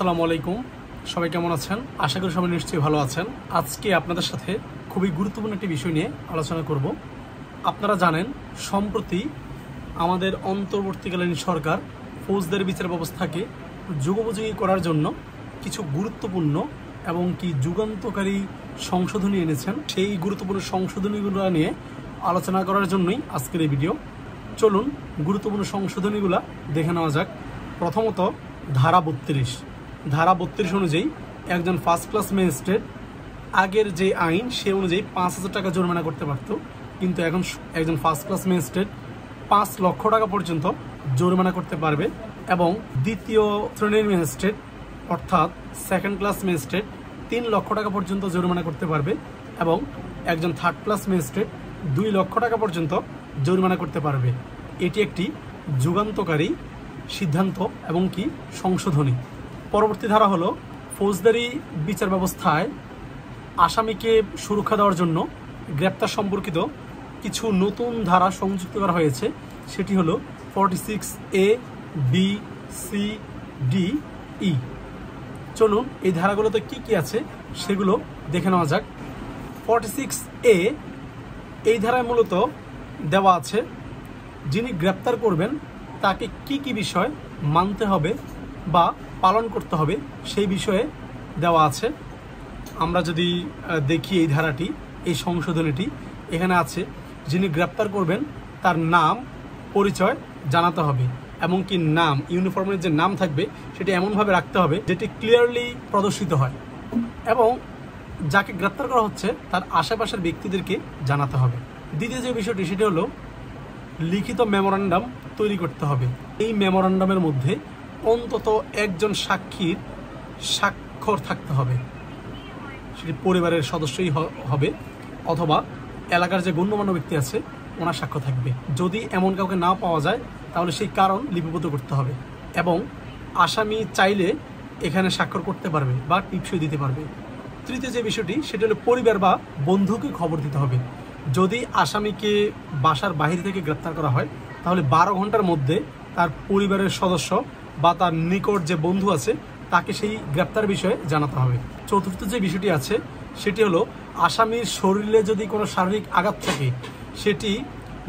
আসসালামু আলাইকুম। সবাই কেমন আছেন? আশা করি সবাই নিশ্চয়ই ভালো আছেন। আজকে আপনাদের সাথে খুবই গুরুত্বপূর্ণ একটি বিষয় নিয়ে আলোচনা করব। আপনারা জানেন, সম্প্রতি আমাদের অন্তর্বর্তীকালীন সরকার ফৌজদারি বিচার ব্যবস্থাকে যুগোপযোগী করার জন্য কিছু গুরুত্বপূর্ণ এবং যুগান্তকারী সংশোধনী এনেছেন। সেই গুরুত্বপূর্ণ সংশোধনীগুলো নিয়ে আলোচনা করার জন্যই আজকের এই ভিডিও। চলুন গুরুত্বপূর্ণ সংশোধনীগুলো দেখে নেওয়া যাক। প্রথমত, ধারা 32 অনুযায়ী একজন ফার্স্ট ক্লাস ম্যাজিস্ট্রেট আগের যে আইন সে অনুযায়ী 5,000 টাকা জরিমানা করতে পারত, কিন্তু এখন একজন ফার্স্ট ক্লাস ম্যাজিস্ট্রেট 5 লক্ষ টাকা পর্যন্ত জরিমানা করতে পারবে। এবং দ্বিতীয় শ্রেণীর ম্যাজিস্ট্রেট অর্থাৎ সেকেন্ড ক্লাস ম্যাজিস্ট্রেট 3 লক্ষ টাকা পর্যন্ত জরিমানা করতে পারবে। এবং একজন থার্ড ক্লাস ম্যাজিস্ট্রেট 2 লক্ষ টাকা পর্যন্ত জরিমানা করতে পারবে। এটি একটি যুগান্তকারী সিদ্ধান্ত এবং সংশোধনী। পরবর্তী ধারা হলো, ফৌজদারি বিচার ব্যবস্থায় আসামিকে সুরক্ষা দেওয়ার জন্য গ্রেপ্তার সম্পর্কিত কিছু নতুন ধারা সংযুক্ত করা হয়েছে। সেটি হলো 46A, B, C, D, E। চলুন এই ধারাগুলোতে কি আছে সেগুলো দেখে নেওয়া যাক। 46A এই ধারায় মূলত দেওয়া আছে যিনি গ্রেপ্তার করবেন তাকে কি বিষয় মানতে হবে বা পালন করতে হবে সেই বিষয়ে দেওয়া আছে। আমরা যদি দেখি এই ধারাটি, এই সংশোধনীটি, এখানে আছে যিনি গ্রেপ্তার করবেন তার নাম পরিচয় জানাতে হবে এবং নাম, ইউনিফর্মের যে নাম থাকবে সেটি এমনভাবে রাখতে হবে যেটি ক্লিয়ারলি প্রদর্শিত হয়, এবং যাকে গ্রেপ্তার করা হচ্ছে তার আশেপাশের ব্যক্তিদেরকে জানাতে হবে। দ্বিতীয় যে বিষয়টি সেটি হলো লিখিত মেমোরান্ডাম তৈরি করতে হবে। এই মেমোরান্ডামের মধ্যে অন্তত একজন সাক্ষীর স্বাক্ষর থাকতে হবে। সেটি পরিবারের সদস্যই হবে অথবা এলাকার যে গণ্যমান্য ব্যক্তি আছে ওনার স্বাক্ষর থাকবে। যদি এমন কাউকে না পাওয়া যায় তাহলে সেই কারণ লিপিবদ্ধ করতে হবে এবং আসামি চাইলে এখানে স্বাক্ষর করতে পারবে বা টিপসই দিতে পারবে। তৃতীয় যে বিষয়টি সেটি হলো পরিবার বা বন্ধুকে খবর দিতে হবে। যদি আসামিকে বাসার বাহির থেকে গ্রেপ্তার করা হয় তাহলে 12 ঘন্টার মধ্যে তার পরিবারের সদস্য বা তার নিকট যে বন্ধু আছে তাকে সেই গ্রেপ্তার বিষয়ে জানাতে হবে। চতুর্থ যে বিষয়টি আছে সেটি হলো আসামির শরীরে যদি কোনো শারীরিক আঘাত থাকে সেটি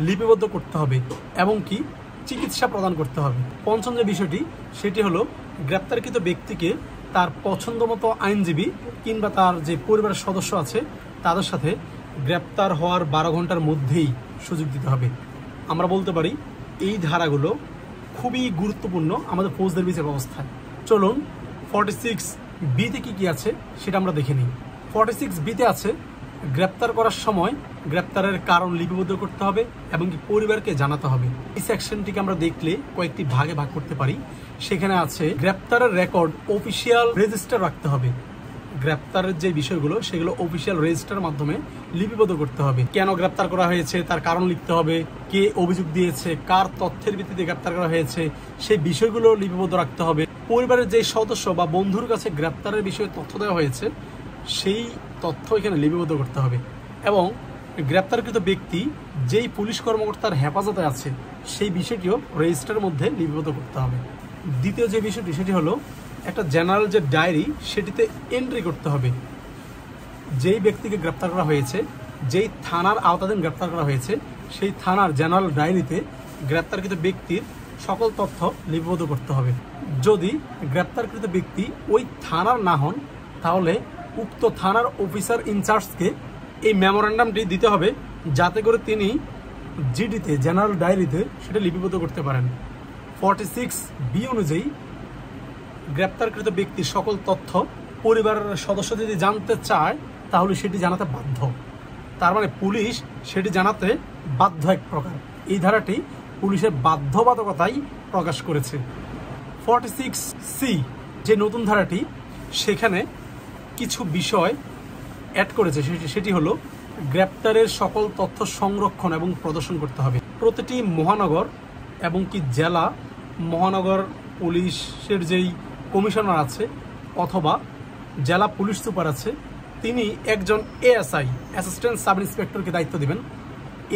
লিপিবদ্ধ করতে হবে এবং চিকিৎসা প্রদান করতে হবে। পঞ্চম যে বিষয়টি সেটি হলো গ্রেপ্তারকৃত ব্যক্তিকে তার পছন্দ মতো আইনজীবী কিংবা তার যে পরিবারের সদস্য আছে তাদের সাথে গ্রেপ্তার হওয়ার 12 ঘন্টার মধ্যেই সুযোগ দিতে হবে। আমরা বলতে পারি এই ধারাগুলো খুবই গুরুত্বপূর্ণ আমাদের ফৌজদারি বিচার ব্যবস্থায়। চলুন 46B-তে কি আছে সেটা আমরা দেখে নিই। 46B-তে আছে গ্রেপ্তার করার সময় গ্রেপ্তারের কারণ লিপিবদ্ধ করতে হবে এবং পরিবারকে জানাতে হবে। এই সেকশনটিকে আমরা দেখলে কয়েকটি ভাগে ভাগ করতে পারি। সেখানে আছে গ্রেপ্তারের রেকর্ড অফিসিয়াল রেজিস্টার রাখতে হবে। গ্রেপ্তারের যে বিষয়গুলো সেগুলো অফিসিয়াল রেজিস্টারের মাধ্যমে লিপিবদ্ধ করতে হবে। কেন গ্রেপ্তার করা হয়েছে তার কারণ লিখতে হবে, কে অভিযোগ দিয়েছে, কার তথ্যের ভিত্তিতে গ্রেপ্তার করা হয়েছে সেই বিষয়গুলো লিপিবদ্ধ রাখতে হবে। পরিবারের যে সদস্য বা বন্ধুর কাছে গ্রেপ্তারের বিষয়ে তথ্য দেওয়া হয়েছে সেই তথ্য এখানে লিপিবদ্ধ করতে হবে এবং গ্রেপ্তারকৃত ব্যক্তি যেই পুলিশ কর্মকর্তার হেফাজতে আছে সেই বিষয়টিও রেজিস্টারের মধ্যে লিপিবদ্ধ করতে হবে। দ্বিতীয় যে বিষয়টি সেটি হলো একটা জেনারেল যে ডায়েরি সেটিতে এন্ট্রি করতে হবে। যেই ব্যক্তিকে গ্রেপ্তার করা হয়েছে, যেই থানার আওতাধীন গ্রেপ্তার করা হয়েছে সেই থানার জেনারেল ডায়েরিতে গ্রেপ্তারকৃত ব্যক্তির সকল তথ্য লিপিবদ্ধ করতে হবে। যদি গ্রেপ্তারকৃত ব্যক্তি ওই থানার না হন তাহলে উক্ত থানার অফিসার ইনচার্জকে এই মেমোরান্ডামটি দিতে হবে যাতে করে তিনি জিডিতে, জেনারেল ডায়েরিতে সেটা লিপিবদ্ধ করতে পারেন। 46B অনুযায়ী গ্রেপ্তারকৃত ব্যক্তির সকল তথ্য পরিবারের সদস্য যদি জানতে চায় তাহলে সেটি জানাতে বাধ্য। তার মানে পুলিশ সেটি জানাতে বাধ্য এক প্রকার। এই ধারাটি পুলিশের বাধ্যবাধকতাই প্রকাশ করেছে। 46C যে নতুন ধারাটি সেখানে কিছু বিষয় অ্যাড করেছে। সেটি হলো গ্রেপ্তারের সকল তথ্য সংরক্ষণ এবং প্রদর্শন করতে হবে। প্রতিটি মহানগর এবং জেলা মহানগর পুলিশের যেই কমিশনার আছে অথবা জেলা পুলিশ সুপার আছে তিনি একজন ASI, অ্যাসিস্ট্যান্ট সাব ইন্সপেক্টরকে দায়িত্ব দিবেন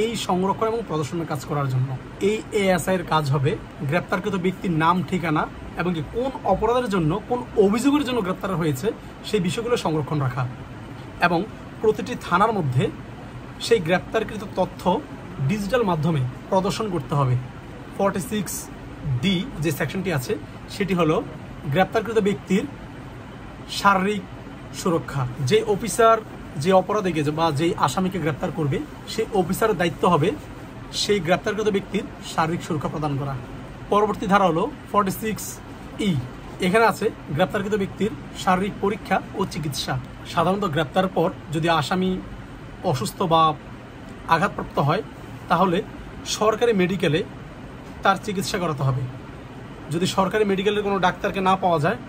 এই সংরক্ষণ এবং প্রদর্শনের কাজ করার জন্য। এই ASI এর কাজ হবে গ্রেপ্তারকৃত ব্যক্তির নাম, ঠিকানা এবং কি কোন অপরাধের জন্য, কোন অভিযোগের জন্য গ্রেপ্তার হয়েছে সেই বিষয়গুলো সংরক্ষণ রাখা, এবং প্রতিটি থানার মধ্যে সেই গ্রেপ্তারকৃত তথ্য ডিজিটাল মাধ্যমে প্রদর্শন করতে হবে। 46D যে সেকশনটি আছে সেটি হলো গ্রেপ্তারকৃত ব্যক্তির শারীরিক সুরক্ষা। যে অফিসার যে অপরাধীকে বা যেই আসামিকে গ্রেপ্তার করবে সেই অফিসারের দায়িত্ব হবে সেই গ্রেপ্তারকৃত ব্যক্তির শারীরিক সুরক্ষা প্রদান করা। পরবর্তী ধারা হলো 46E। এখানে আছে গ্রেপ্তারকৃত ব্যক্তির শারীরিক পরীক্ষা ও চিকিৎসা। সাধারণত গ্রেপ্তারের পর যদি আসামি অসুস্থ বা আঘাতপ্রাপ্ত হয় তাহলে সরকারি মেডিকেলে তার চিকিৎসা করাতে হবে। যদি সরকারি মেডিকেলের কোনো ডাক্তারকে না পাওয়া যায়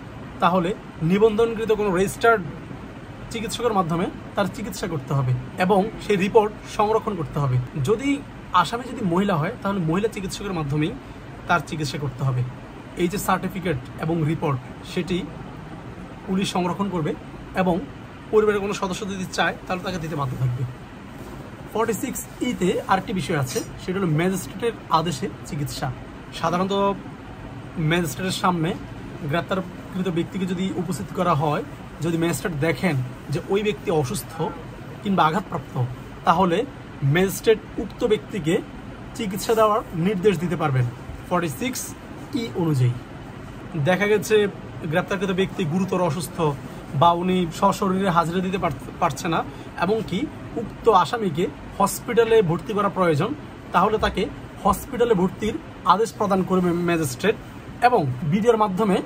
তাহলে নিবন্ধনকৃত কোনো রেজিস্টার্ড চিকিৎসকের মাধ্যমে তার চিকিৎসা করতে হবে এবং সেই রিপোর্ট সংরক্ষণ করতে হবে। যদি আসামি যদি মহিলা হয় তাহলে মহিলা চিকিৎসকের মাধ্যমেই তার চিকিৎসা করতে হবে। এই যে সার্টিফিকেট এবং রিপোর্ট সেটি পুলিশ সংরক্ষণ করবে এবং পরিবারের কোনো সদস্য যদি চায় তাহলে তাকে দিতে বাধ্য থাকবে। 46E-তে আরেকটি বিষয় আছে, সেটা হলো ম্যাজিস্ট্রেটের আদেশে চিকিৎসা। সাধারণত ম্যাজিস্ট্রেটের সামনে গ্রেপ্তারকৃত ব্যক্তিকে যদি উপস্থিত করা হয়, যদি ম্যাজিস্ট্রেট দেখেন যে ওই ব্যক্তি অসুস্থ কিংবা আঘাতপ্রাপ্ত, তাহলে ম্যাজিস্ট্রেট উক্ত ব্যক্তিকে চিকিৎসা দেওয়ার নির্দেশ দিতে পারবেন 46E অনুযায়ী। দেখা গেছে গ্রেপ্তারকৃত ব্যক্তি গুরুতর অসুস্থ বা উনি সশরীরে হাজিরা দিতে পারছে না, এমনকি উক্ত আসামিকে হসপিটালে ভর্তি করা প্রয়োজন, তাহলে তাকে হসপিটালে ভর্তির আদেশ প্রদান করবে ম্যাজিস্ট্রেট এবং ভিডিওর মাধ্যমে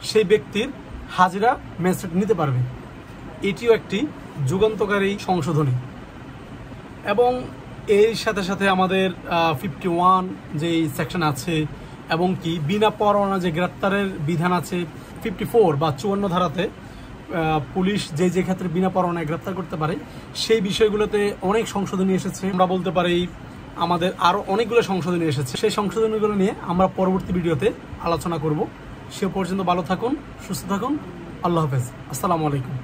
সেই ব্যক্তির হাজিরা ম্যাজিস্ট্রেট নিতে পারবে। এটিও একটি যুগান্তকারী সংশোধনী। এবং এর সাথে সাথে আমাদের 51 যেই সেকশন আছে এবং কি বিনা পরোয়ানা যে গ্রেপ্তারের বিধান আছে 54 বা 54 ধারাতে পুলিশ যে ক্ষেত্রে বিনা পরোয়ানায় গ্রেপ্তার করতে পারে সেই বিষয়গুলোতে অনেক সংশোধনী এসেছে। আমরা বলতে পারি আমাদের আরও অনেকগুলো সংশোধনী এসেছে। সেই সংশোধনীগুলো নিয়ে আমরা পরবর্তী ভিডিওতে আলোচনা করব। সে পর্যন্ত ভালো থাকুন, সুস্থ থাকুন। আল্লাহ হাফেজ। আসসালামু আলাইকুম।